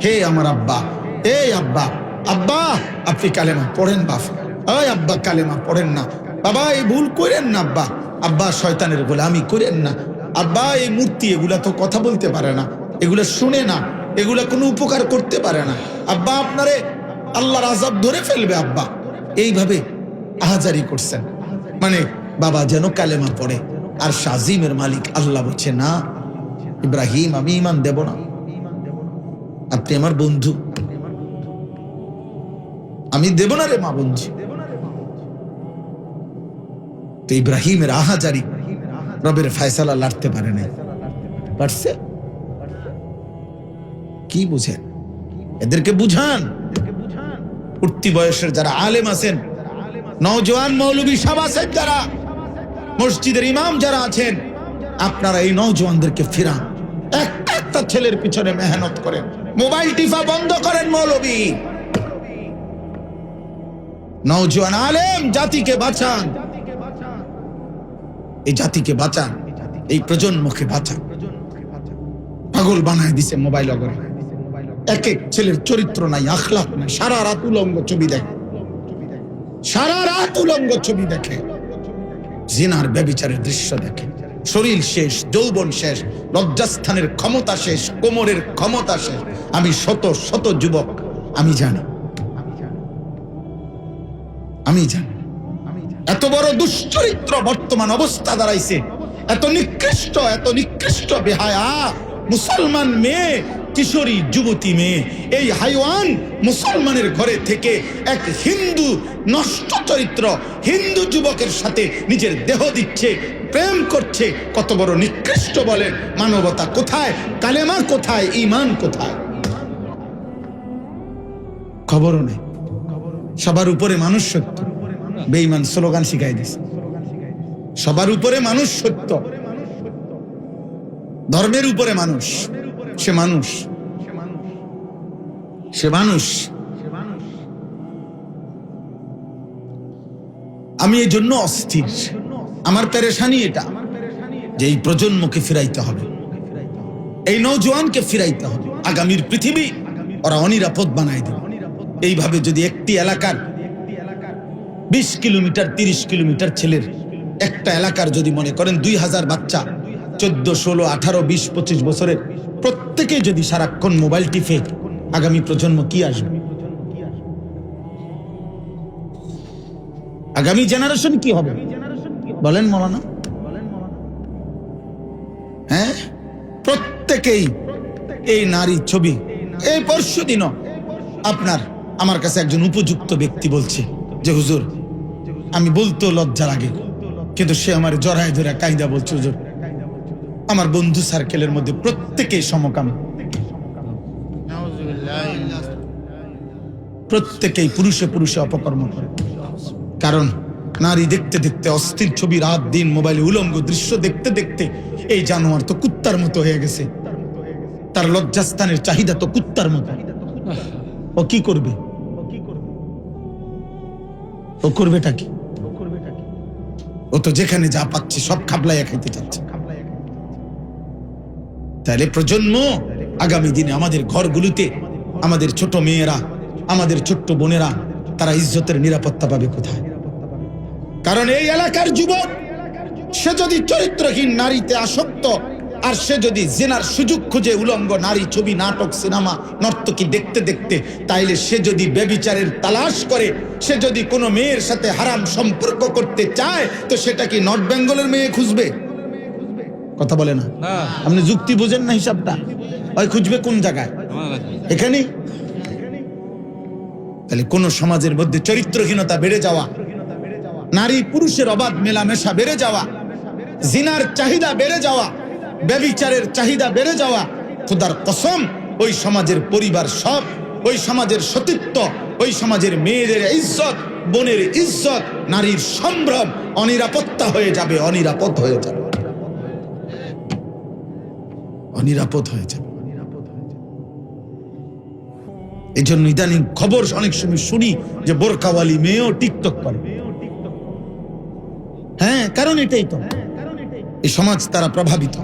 হে আমার আব্বা, এই আব্বা, আব্বা আপনি কালেমা পড়েন বাপ, ওই আব্বা কালেমা পড়েন না বাবা, এই ভুল করেন না আব্বা, আব্বা শয়তানের গোলামি করেন না আব্বা, এই মূর্তি এগুলা তো কথা বলতে পারে না, এগুলা শুনে না, এগুলা কোনো উপকার করতে পারে না আব্বা, আপনারে আল্লাহর আযাব ধরে ফেলবে আব্বা। এইভাবে আহাজারি করছেন, মানে বাবা যেন কালেমা পড়ে। আর শাজিমের মালিক আল্লাহ বলছে, না ইব্রাহিম আমি ঈমান দেব না, আপনি আমার বন্ধু, আমি দেব না রে মা বন্ধু। তো ইব্রাহিমের আহাজারি রবের ফয়সালা লড়তে পারে নাই, পারছে? কি বুঝেন? এদেরকে বুঝান। উঠতি বয়সের যারা আলেম আছেন, নওজোয়ান মৌলবী সাহেব আছেন, যারা মসজিদের ইমাম যারা আছেন, আপনারা এই নওজোয়ানদেরকে ফিরান, একটা ছেলের পিছনে মেহনত করেন, মোবাইল টিপা বন্ধ করেন। মৌলবী নওজোয়ান আলেম জাতিকে বাঁচান, এই জাতিকে বাঁচান, এই প্রজন্মকে বাঁচান। পাগল বানায় দিছে মোবাইল অগরে, এক এক ছেলের চরিত্র নাই, আখলাক নাই, সারা রাত উলঙ্গ ছবি দেখে, সারা রাত উলঙ্গ ছবি দেখে, জিনার ব্যভিচারের দৃশ্য দেখে, শরীর শেষ, যৌবন শেষ, লজ্জাস্থানের ক্ষমতা শেষ, কোমরের ক্ষমতা শেষ। আমি শত শত যুবক আমি জানি, আমি জানি এত বড় দুশ্চরিত্র বর্তমান অবস্থা দাঁড়াইছে, এত নিকৃষ্ট বেহায়া মুসলমান মেয়ে, কিশোরী যুবতী মেয়ে, এই হাইওয়ান মুসলমানের ঘরে থেকে এক হিন্দু নষ্ট চরিত্র হিন্দু যুবকের সাথে নিজের দেহ দিচ্ছে, প্রেম করছে। কত বড় নিকৃষ্ট বলেন! মানবতা কোথায়? কালেমা কোথায়? ঈমান কোথায়? খবরও নেই। সবার উপরে মানুষ সত্য, বেঈমান স্লোগান শিখাই দিছে, সবার উপরে মানুষ সত্য, ধর্মের উপরে মানুষ, সে মানুষ, সে মানুষ। আমি এই জন্য অস্থির, আমার পেরেশানি এটা যে এই প্রজন্মকে ফিরাইতে হবে, এই নওজোয়ানকে ফিরাইতে হবে। আগামীর পৃথিবী ওরা অনিরাপদ বানায় দেবে। এইভাবে যদি একটি এলাকার 20 কিলোমিটার 30 কিলোমিটার ছেলের একটা এলাকার যদি মনে করেন 2000 বাচ্চা 14, 16, 18, 20, 25 বছরের প্রত্যেকে যদি সারাক্ষণ মোবাইল টিপে, আগামী প্রজন্ম কি আসবে? আগামী জেনারেশন কি হবে বলেন মৌলানা? হ্যাঁ, প্রত্যেকেই এই নারী ছবি। এই পরশুদিনও আপনার আমার কাছে একজন উপযুক্ত ব্যক্তি বলছে যে হুজুর, আমি বলতো লজ্জা লাগে, কিন্তু সে আমার জড়ায় ধরে কায়দা বলছে, হুজুর আমার বন্ধু সার্কেলের মধ্যে প্রত্যেকেই সমকাম, প্রত্যেকেই পুরুষে পুরুষে অপকর্ম করে। কারণ নারী দেখতে দেখতে অস্থির ছবি, রাত দিন মোবাইলে উলঙ্গ দৃশ্য দেখতে দেখতে এই জানোয়ার তো কুত্তার মতো হয়ে গেছে, তার লজ্জাস্থানের চাহিদা তো কুত্তার মতো। ও কি করবে? ও করবেটা কি? ও তো যেখানে যা পাচ্ছে সব খাবলাইয়া খাইতে চাচ্ছে। তাহলে প্রজন্ম আগামী দিনে আমাদের ঘরগুলোতে আমাদের ছোট মেয়েরা, আমাদের ছোট্ট বোনেরা, তারা ইজ্জতের নিরাপত্তা পাবে কোথায়? কারণ এই এলাকার যুবক সে যদি চরিত্রহীন নারীতে আসক্ত, আর সে যদি জিনার সুযোগ খুঁজে উলঙ্গ নারী ছবি, নাটক, সিনেমা, নর্তকী দেখতে দেখতে, তাইলে সে যদি ব্যভিচারের তালাশ করে, সে যদি কোনো মেয়ের সাথে হারাম সম্পর্ক করতে চায়, তো সেটা কি নর্থ বেঙ্গলের মেয়ে খুঁজবে? কথা বলে না, আপনি যুক্তি বোঝেন না হিসাবটা। ওই খুঁজবে কোন জায়গায়? এখানে। তাহলে কোন সমাজের মধ্যে চরিত্রহীনতা বেড়ে যাওয়া, নারী পুরুষের অবাধ মেলামেশা বেড়ে যাওয়া, জিনার চাহিদা বেড়ে যাওয়া, ব্যভিচারের চাহিদা বেড়ে যাওয়া, খোদার কসম ওই সমাজের পরিবার সব, ওই সমাজের সতীত্ব, ওই সমাজের মেয়েদের ইজ্জত, বোনের ইজ্জত, নারীর সম্ভ্রম অনিরাপত্তা হয়ে যাবে, অনিরাপদ হয়ে যাবে, অনিরাপদ হয়ে যাবে। এই জন্য ইদানিং খবর অনেক সময় শুনি যে বোরকাওয়ালি মেয়েও টিকটক করে। হ্যাঁ, কারণ এটাই তো, এই সমাজ তারা প্রভাবিত।